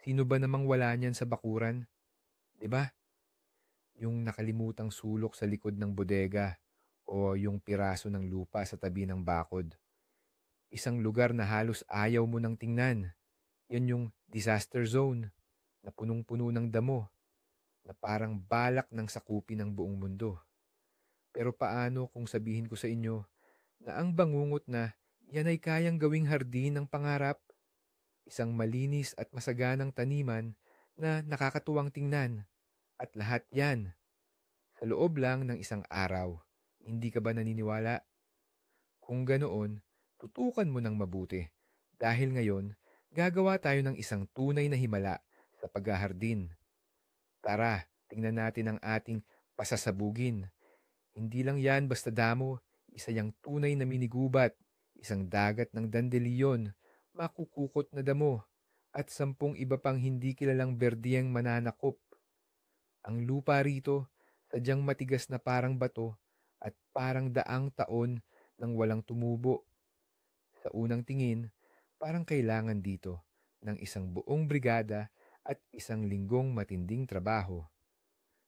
Sino ba namang wala niyan sa bakuran, 'di ba? Yung nakalimutang sulok sa likod ng bodega o yung piraso ng lupa sa tabi ng bakod. Isang lugar na halos ayaw mo nang tingnan. Yan yung disaster zone na punong-puno ng damo na parang balak ng sakupin ng buong mundo. Pero paano kung sabihin ko sa inyo na ang bangungot na yan ay kayang gawing hardin ng pangarap, isang malinis at masaganang taniman na nakakatuwang tingnan, at lahat yan sa loob lang ng isang araw. Hindi ka ba naniniwala? Kung ganoon, tutukan mo ng mabuti. Dahil ngayon, gagawa tayo ng isang tunay na himala sa paghahardin. Tara, tingnan natin ang ating pasasabugin. Hindi lang yan basta damo, isa yang tunay na minigubat, isang dagat ng dandelion, makukukot na damo, at 10 iba pang hindi kilalang berdiyeng mananakop. Ang lupa rito, sadyang matigas na parang bato at parang daang taon nang walang tumubo. Sa unang tingin, parang kailangan dito ng isang buong brigada at isang linggong matinding trabaho.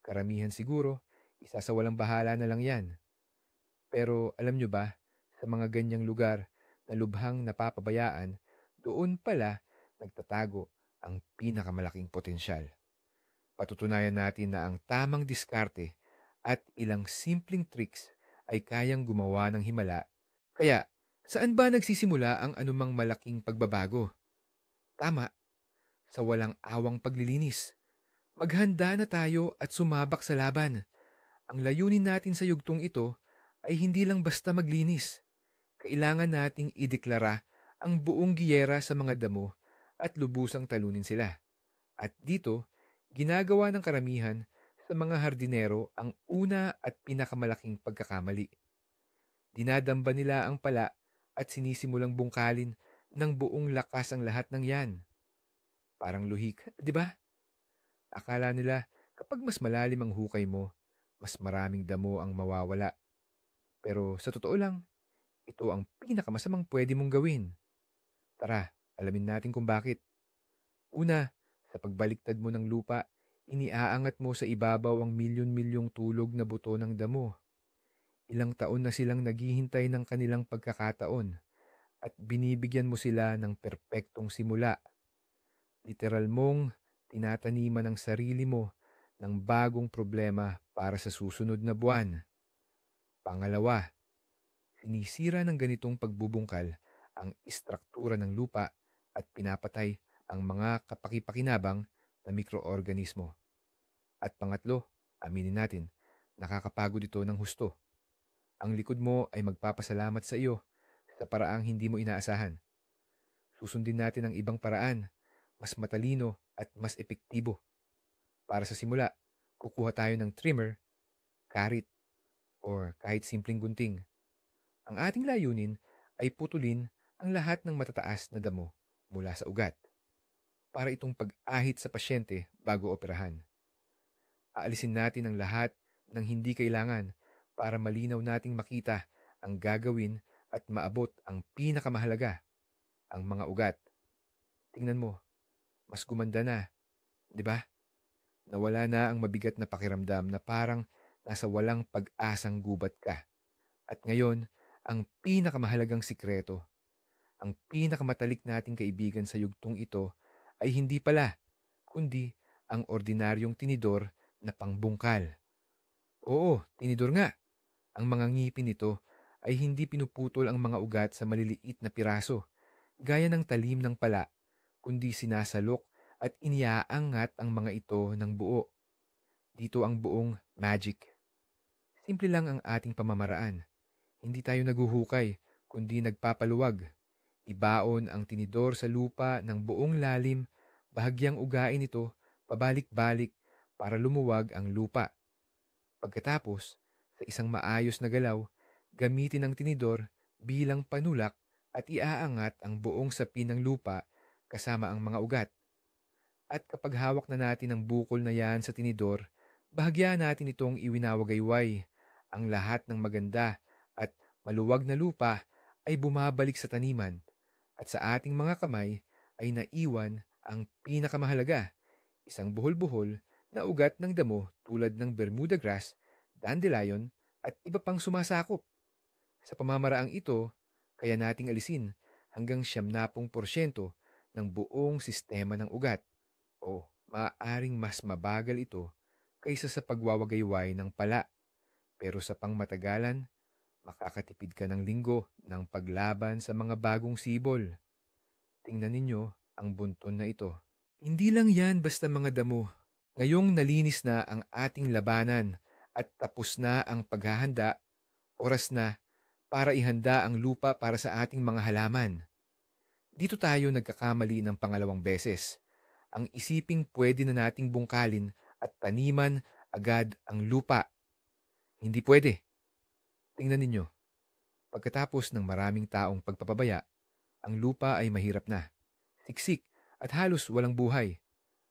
Karamihan siguro, isa sa walang bahala na lang yan. Pero alam nyo ba, sa mga ganyang lugar na lubhang napapabayaan, doon pala nagtatago ang pinakamalaking potensyal. Patutunayan natin na ang tamang diskarte at ilang simpleng tricks ay kayang gumawa ng himala. Kaya, saan ba nagsisimula ang anumang malaking pagbabago? Tama, sa walang awang paglilinis. Maghanda na tayo at sumabak sa laban. Ang layunin natin sa yugtong ito ay hindi lang basta maglinis. Kailangan nating ideklara ang buong giyera sa mga damo at lubusang talunin sila. At dito, ginagawa ng karamihan sa mga hardinero ang una at pinakamalaking pagkakamali. Dinadamba nila ang pala at sinisimulang bungkalin ng buong lakas ang lahat ng yan. Parang luhik, di ba? Akala nila kapag mas malalim ang hukay mo, mas maraming damo ang mawawala. Pero sa totoo lang, ito ang pinakamasamang pwede mong gawin. Tara, alamin natin kung bakit. Una, sa pagbaliktad mo ng lupa, iniaangat mo sa ibabaw ang milyon-milyong tulog na buto ng damo. Ilang taon na silang naghihintay ng kanilang pagkakataon at binibigyan mo sila ng perpektong simula. Literal mong tinataniman ng sarili mo ng bagong problema para sa susunod na buwan. Pangalawa, sinisira ng ganitong pagbubungkal ang istruktura ng lupa at pinapatay ang mga kapakipakinabang na mikroorganismo. At pangatlo, aminin natin, nakakapagod ito ng husto. Ang likod mo ay magpapasalamat sa iyo sa paraang hindi mo inaasahan. Susundin natin ang ibang paraan, mas matalino at mas epektibo. Para sa simula, kukuha tayo ng trimmer, karit, or kahit simpleng gunting. Ang ating layunin ay putulin ang lahat ng matataas na damo mula sa ugat para itong pag-ahit sa pasyente bago operahan. Aalisin natin ang lahat ng hindi kailangan para malinaw nating makita ang gagawin at maabot ang pinakamahalaga, ang mga ugat. Tingnan mo, mas gumanda na, di ba? Nawala na ang mabigat na pakiramdam na parang nasa walang pag-asang gubat ka. At ngayon, ang pinakamahalagang sikreto, ang pinakamatalik nating kaibigan sa yugtong ito ay hindi pala, kundi ang ordinaryong tinidor na pangbungkal. Oo, tinidor nga. Ang mga ngipin nito ay hindi pinuputol ang mga ugat sa maliliit na piraso, gaya ng talim ng pala, kundi sinasalok at iniaangat ang mga ito ng buo. Dito ang buong magic. Simple lang ang ating pamamaraan. Hindi tayo naguhukay, kundi nagpapaluwag. Ibaon ang tinidor sa lupa ng buong lalim, bahagyang ugain ito, pabalik-balik, para lumuwag ang lupa. Pagkatapos, sa isang maayos na galaw, gamitin ang tinidor bilang panulak at iaangat ang buong sapin ng lupa kasama ang mga ugat. At kapag hawak na natin ang bukol na yan sa tinidor, bahagya natin itong iwinawagayway. Ang lahat ng maganda at maluwag na lupa ay bumabalik sa taniman at sa ating mga kamay ay naiwan Ang pinakamahalaga, isang buhol-buhol na ugat ng damo tulad ng Bermuda grass, dandelion, at iba pang sumasakop. Sa pamamaraang ito, kaya nating alisin hanggang 70% ng buong sistema ng ugat o maaaring mas mabagal ito kaysa sa pagwawagayway ng pala. Pero sa pangmatagalan, makakatipid ka ng linggo ng paglaban sa mga bagong sibol. Tingnan ninyo ang bunton na ito. Hindi lang yan basta mga damo. Ngayong nalinis na ang ating labanan at tapos na ang paghahanda, oras na para ihanda ang lupa para sa ating mga halaman. Dito tayo nagkakamali ng pangalawang beses. Ang isiping pwede na nating bungkalin at taniman agad ang lupa. Hindi pwede. Tingnan ninyo, pagkatapos ng maraming taong pagpapabaya, ang lupa ay mahirap na, siksik at halos walang buhay.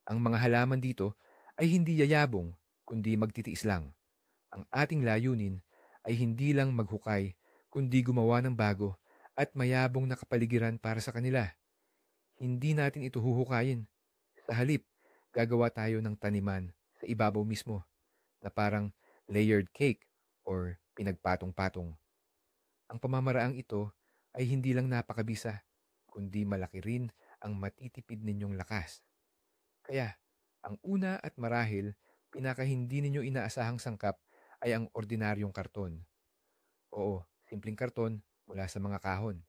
Ang mga halaman dito ay hindi yayabong, kundi magtitiis lang. Ang ating layunin ay hindi lang maghukay, kundi gumawa ng bago at mayabong na kapaligiran para sa kanila. Hindi natin ito huhukayin. Sa halip, gagawa tayo ng taniman sa ibabaw mismo na parang layered cake or pinagpatong-patong. Ang pamamaraang ito ay hindi lang napakabisa, kundi malaki rin ang matitipid ninyong lakas. Kaya, ang una at marahil, pinaka hindi ninyo inaasahang sangkap ay ang ordinaryong karton. Oo, simpleng karton mula sa mga kahon.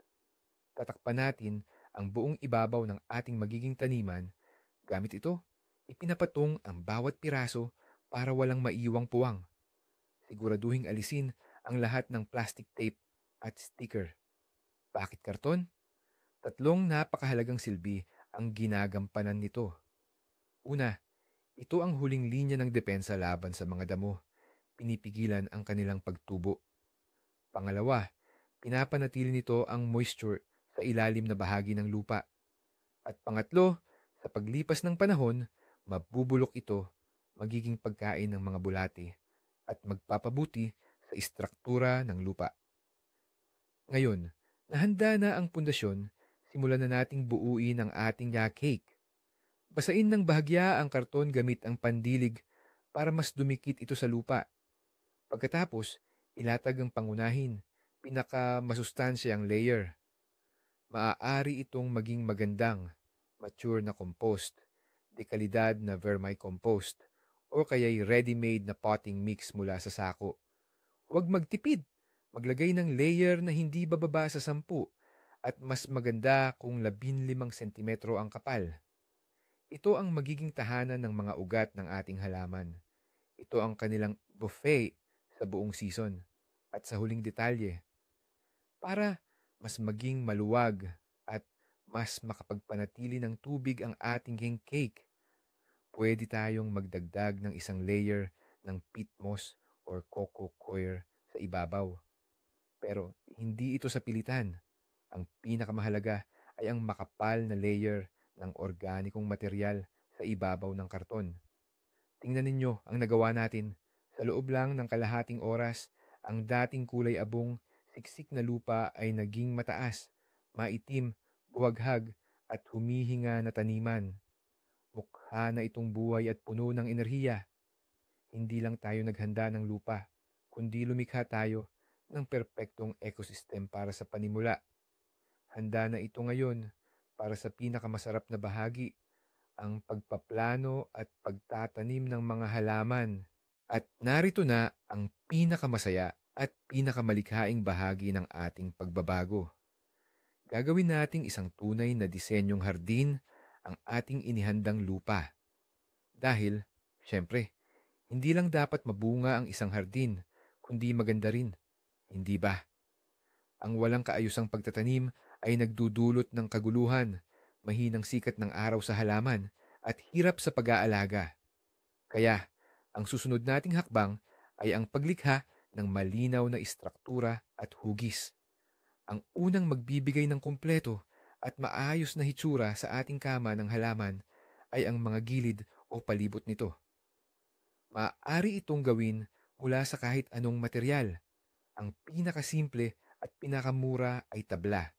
Tatakpan natin ang buong ibabaw ng ating magiging taniman. Gamit ito, ipinapatong ang bawat piraso para walang maiwang puwang. Siguraduhing alisin ang lahat ng plastic tape at sticker. Bakit karton? Tatlong napakahalagang silbi ang ginagampanan nito. Una, ito ang huling linya ng depensa laban sa mga damo. Pinipigilan ang kanilang pagtubo. Pangalawa, pinapanatili nito ang moisture sa ilalim na bahagi ng lupa. At pangatlo, sa paglipas ng panahon, mabubulok ito, magiging pagkain ng mga bulati at magpapabuti sa istruktura ng lupa. Ngayon, nahanda na ang pundasyon, simulan na nating buuin ang ating cake. Basain ng bahagya ang karton gamit ang pandilig para mas dumikit ito sa lupa. Pagkatapos, ilatag ang pangunahin, pinakamasustansyang layer. Maaari itong maging magandang, mature na compost, dekalidad na vermicompost, o kaya'y ready-made na potting mix mula sa sako. Huwag magtipid. Maglagay ng layer na hindi bababa sa 10 at mas maganda kung 15 sentimetro ang kapal. Ito ang magiging tahanan ng mga ugat ng ating halaman. Ito ang kanilang buffet sa buong season. At sa huling detalye, para mas maging maluwag at mas makapagpanatili ng tubig ang ating cake, pwede tayong magdagdag ng isang layer ng peat moss or coco coir sa ibabaw. Pero hindi ito sa pilitan. Ang pinakamahalaga ay ang makapal na layer ng organikong material sa ibabaw ng karton. Tingnan ninyo ang nagawa natin. Sa loob lang ng kalahating oras, ang dating kulay abong, siksik na lupa ay naging mataas, maitim, buwaghag at humihinga na taniman. Mukha na itong buhay at puno ng enerhiya. Hindi lang tayo naghanda ng lupa, kundi lumikha tayo ng perpektong ecosystem para sa panimula. Handa na ito ngayon para sa pinakamasarap na bahagi, ang pagpaplano at pagtatanim ng mga halaman. At narito na ang pinakamasaya at pinakamalikhaing bahagi ng ating pagbabago. Gagawin nating isang tunay na disenyong hardin ang ating inihandang lupa. Dahil, syempre, hindi lang dapat mabunga ang isang hardin, kundi maganda rin. Hindi ba? Ang walang kaayusang pagtatanim ay nagdudulot ng kaguluhan, mahinang sikat ng araw sa halaman, at hirap sa pag-aalaga. Kaya, ang susunod nating hakbang ay ang paglikha ng malinaw na istruktura at hugis. Ang unang magbibigay ng kumpleto at maayos na hitsura sa ating kama ng halaman ay ang mga gilid o palibot nito. Maaari itong gawin mula sa kahit anong material. Ang pinakasimple at pinakamura ay tabla.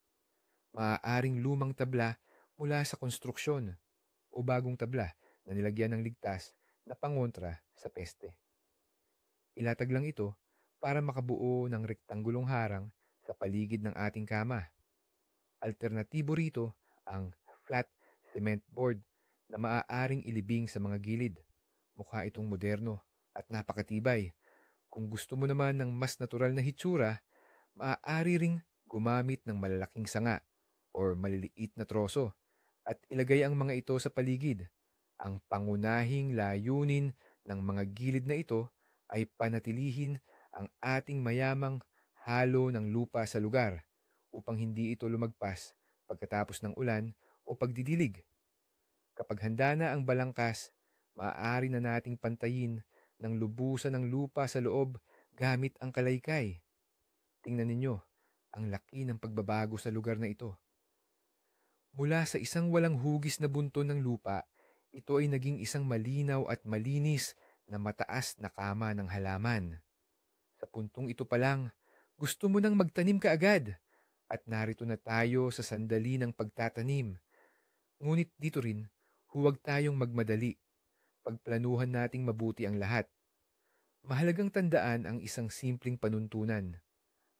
Maaaring lumang tabla mula sa konstruksyon. o bagong tabla na nilagyan ng ligtas na pangontra sa peste. Ilatag lang ito para makabuo ng rektangulong harang sa paligid ng ating kama. Alternatibo rito ang flat cement board na maaaring ilibing sa mga gilid. Mukha itong moderno at napakatibay. Kung gusto mo naman ng mas natural na hitsura, maaari ring gumamit ng malalaking sanga or maliliit na troso at ilagay ang mga ito sa paligid. Ang pangunahing layunin ng mga gilid na ito ay panatilihin ang ating mayamang halo ng lupa sa lugar upang hindi ito lumagpas pagkatapos ng ulan o pagdidilig. Kapag handa na ang balangkas, maaari na nating pantayin ng lubusan ng lupa sa loob gamit ang kalaykay. Tingnan ninyo, ang laki ng pagbabago sa lugar na ito. Mula sa isang walang hugis na bunton ng lupa, ito ay naging isang malinaw at malinis na mataas na kama ng halaman. Sa puntong ito pa lang, gusto mo nang magtanim ka agad. At narito na tayo sa sandali ng pagtatanim. Ngunit dito rin, huwag tayong magmadali. Pagplanuhan nating mabuti ang lahat. Mahalagang tandaan ang isang simpleng panuntunan.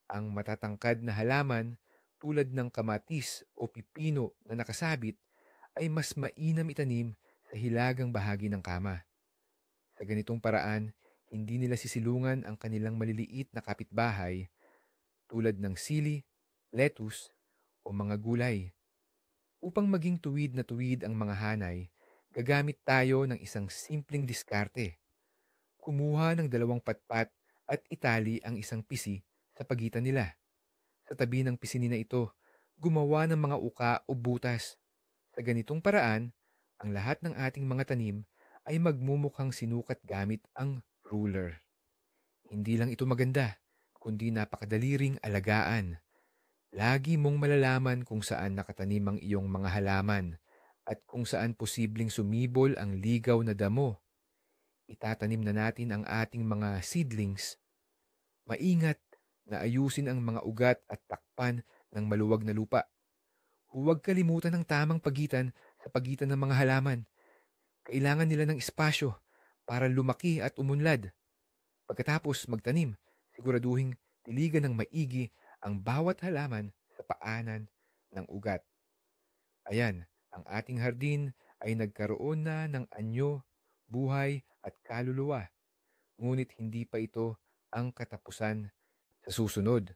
Ang matatangkad na halaman tulad ng kamatis o pipino na nakasabit ay mas mainam itanim sa hilagang bahagi ng kama. Sa ganitong paraan, hindi nila sisilungan ang kanilang maliliit na kapitbahay tulad ng sili, lettuce o mga gulay. Upang maging tuwid na tuwid ang mga hanay, gagamit tayo ng isang simpleng diskarte. Kumuha ng 2 patpat at itali ang isang pisi sa pagitan nila. Sa tabi ng pisini na ito, gumawa ng mga uka o butas. Sa ganitong paraan, ang lahat ng ating mga tanim ay magmumukhang sinukat gamit ang ruler. Hindi lang ito maganda, kundi napakadali ring alagaan. Lagi mong malalaman kung saan nakatanim ang iyong mga halaman at kung saan posibleng sumibol ang ligaw na damo. Itatanim na natin ang ating mga seedlings. Maingat na ayusin ang mga ugat at takpan ng maluwag na lupa. Huwag kalimutan ang tamang pagitan sa pagitan ng mga halaman. Kailangan nila ng espasyo para lumaki at umunlad. Pagkatapos magtanim, siguraduhing tiligan ng maigi ang bawat halaman sa paanan ng ugat. Ayan, ang ating hardin ay nagkaroon na ng anyo, buhay at kaluluwa. Ngunit hindi pa ito ang katapusan. Sa susunod,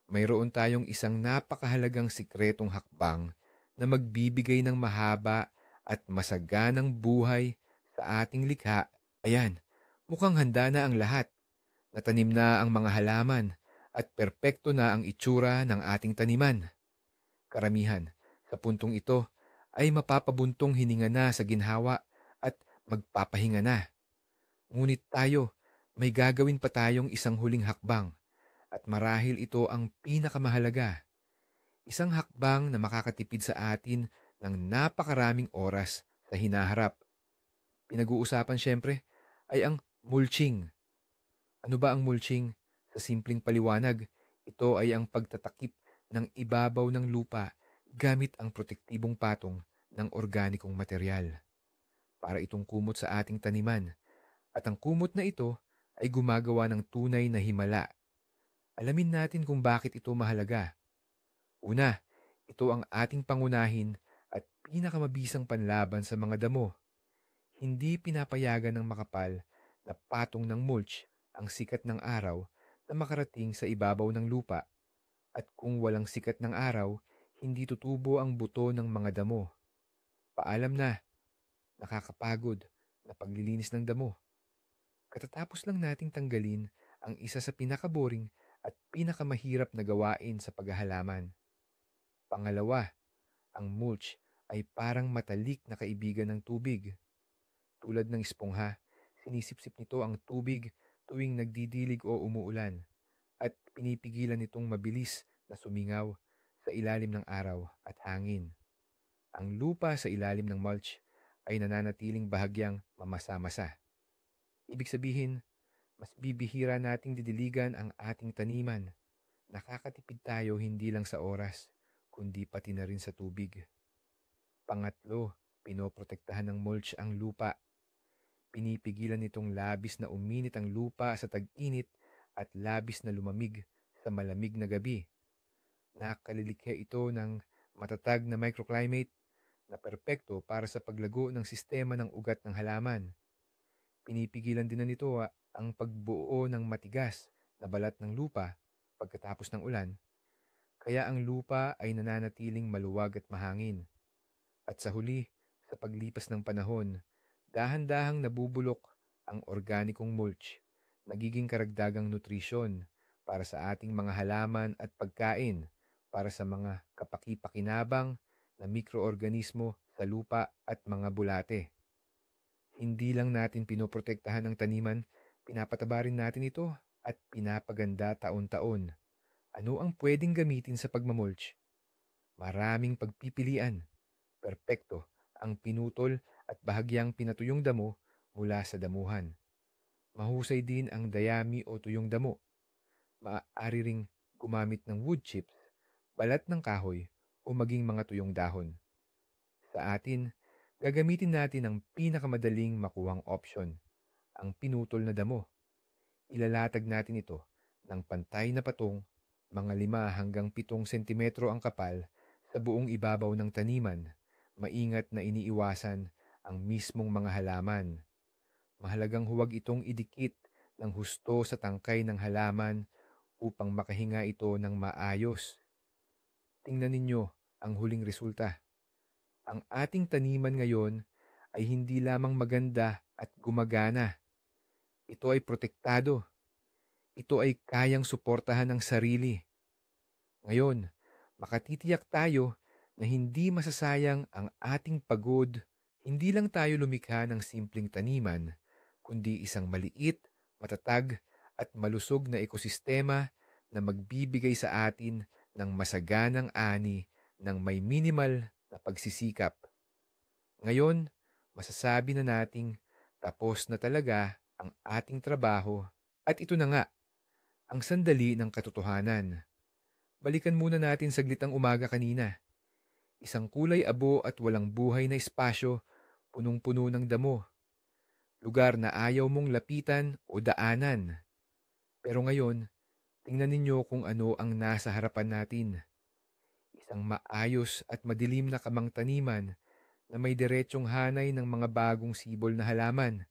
mayroon tayong isang napakahalagang sikretong hakbang na magbibigay ng mahaba at masaganang buhay sa ating likha. Ayan, mukhang handa na ang lahat. Natanim na ang mga halaman at perpekto na ang itsura ng ating taniman. Karamihan sa puntong ito ay mapapabuntong hininga na sa ginhawa at magpapahinga na. Ngunit tayo, may gagawin pa tayong isang huling hakbang at marahil ito ang pinakamahalaga. Isang hakbang na makakatipid sa atin ng napakaraming oras sa hinaharap. Pinag-uusapan siyempre ay ang mulching. Ano ba ang mulching? Sa simpleng paliwanag, ito ay ang pagtatakip ng ibabaw ng lupa gamit ang protektibong patong ng organikong material para itong kumot sa ating taniman. At ang kumot na ito ay gumagawa ng tunay na himala. Alamin natin kung bakit ito mahalaga. Una, ito ang ating pangunahin at pinakamabisang panlaban sa mga damo. Hindi pinapayagan ng makapal na patong ng mulch ang sikat ng araw na makarating sa ibabaw ng lupa. At kung walang sikat ng araw, hindi tutubo ang buto ng mga damo. Paalam na, nakakapagod na paglilinis ng damo. Katatapos lang nating tanggalin ang isa sa pinakaboring at pinakamahirap na gawain sa paghahalaman. Pangalawa, ang mulch ay parang matalik na kaibigan ng tubig. Tulad ng espongha, sinisipsip nito ang tubig tuwing nagdidilig o umuulan at pinipigilan nitong mabilis na sumingaw sa ilalim ng araw at hangin. Ang lupa sa ilalim ng mulch ay nananatiling bahagyang mamasa-masa. Ibig sabihin, mas bibihira nating didiligan ang ating taniman. Nakakatipid tayo hindi lang sa oras, kundi pati na rin sa tubig. Pangatlo, Pinoprotektahan ng mulch ang lupa. Pinipigilan nitong labis na uminit ang lupa sa tag-init at labis na lumamig sa malamig na gabi. Nakalilikha ito ng matatag na microclimate na perpekto para sa paglago ng sistema ng ugat ng halaman. Pinipigilan din na nito ang pagbuo ng matigas na balat ng lupa pagkatapos ng ulan, kaya ang lupa ay nananatiling maluwag at mahangin. At sa huli, sa paglipas ng panahon, dahan-dahang nabubulok ang organikong mulch, nagiging karagdagang nutrisyon para sa ating mga halaman at pagkain para sa mga kapaki-pakinabang na mikroorganismo sa lupa at mga bulate. Hindi lang natin pinoprotektahan ang taniman, pinapataba rin natin ito at pinapaganda taon-taon. Ano ang pwedeng gamitin sa pagmamulch? Maraming pagpipilian. Perpekto ang pinutol at bahagyang pinatuyong damo mula sa damuhan. Mahusay din ang dayami o tuyong damo. Maaari ring gumamit ng wood chips, balat ng kahoy o maging mga tuyong dahon. Sa atin, gagamitin natin ang pinakamadaling makuhang option, ang pinutol na damo. Ilalatag natin ito ng pantay na patong, mga 5 hanggang 7 sentimetro ang kapal sa buong ibabaw ng taniman. Maingat na iniiwasan ang mismong mga halaman. Mahalagang huwag itong idikit ng husto sa tangkay ng halaman upang makahinga ito ng maayos. Tingnan ninyo ang huling resulta. Ang ating taniman ngayon ay hindi lamang maganda at gumagana. Ito ay protektado. Ito ay kayang suportahan ng sarili. Ngayon, makatitiyak tayo na hindi masasayang ang ating pagod. Hindi lang tayo lumikha ng simpleng taniman, kundi isang maliit, matatag at malusog na ekosistema na magbibigay sa atin ng masaganang ani ng may minimal na pagsisikap. Ngayon, masasabi na nating tapos na talaga ang ating trabaho at ito na nga, ang sandali ng katotohanan. Balikan muna natin saglit ang umaga kanina. Isang kulay abo at walang buhay na espasyo, punong-puno ng damo. Lugar na ayaw mong lapitan o daanan. Pero ngayon, tingnan ninyo kung ano ang nasa harapan natin. Isang maayos at madilim na kamang taniman na may diretsong hanay ng mga bagong sibol na halaman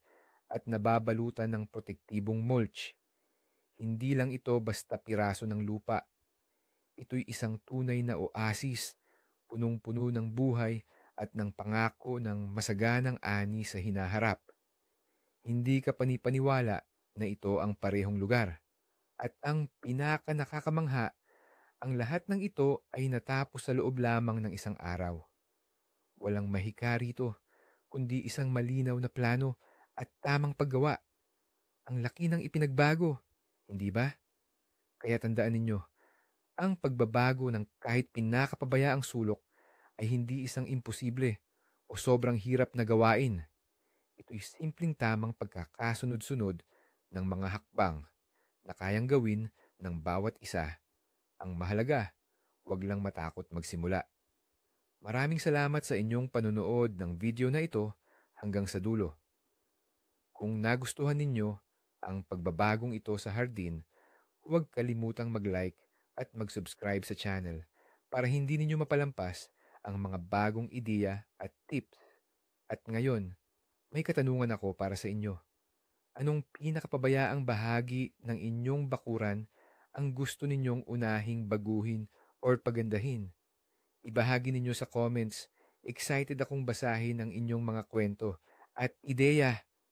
at nababalutan ng protektibong mulch. Hindi lang ito basta piraso ng lupa. Ito'y isang tunay na oasis, punong-puno ng buhay at ng pangako ng masaganang ani sa hinaharap. Hindi ka panipaniwala na ito ang parehong lugar. At ang pinaka-nakakamangha, ang lahat ng ito ay natapos sa loob lamang ng isang araw. Walang mahika rito, kundi isang malinaw na plano at tamang paggawa. Ang laki ng ipinagbago, hindi ba? Kaya tandaan ninyo, ang pagbabago ng kahit pinakapabayaang sulok ay hindi isang imposible o sobrang hirap na gawain. Ito'y simpleng tamang pagkakasunod-sunod ng mga hakbang na kayang gawin ng bawat isa. Ang mahalaga, huwag lang matakot magsimula. Maraming salamat sa inyong panonood ng video na ito hanggang sa dulo. Kung nagustuhan ninyo ang pagbabagong ito sa hardin, huwag kalimutang mag-like at mag-subscribe sa channel para hindi ninyo mapalampas ang mga bagong ideya at tips. At ngayon, may katanungan ako para sa inyo. Anong pinakapabayaang bahagi ng inyong bakuran ang gusto ninyong unahing baguhin or pagandahin? Ibahagi ninyo sa comments. Excited akong basahin ang inyong mga kwento at ideya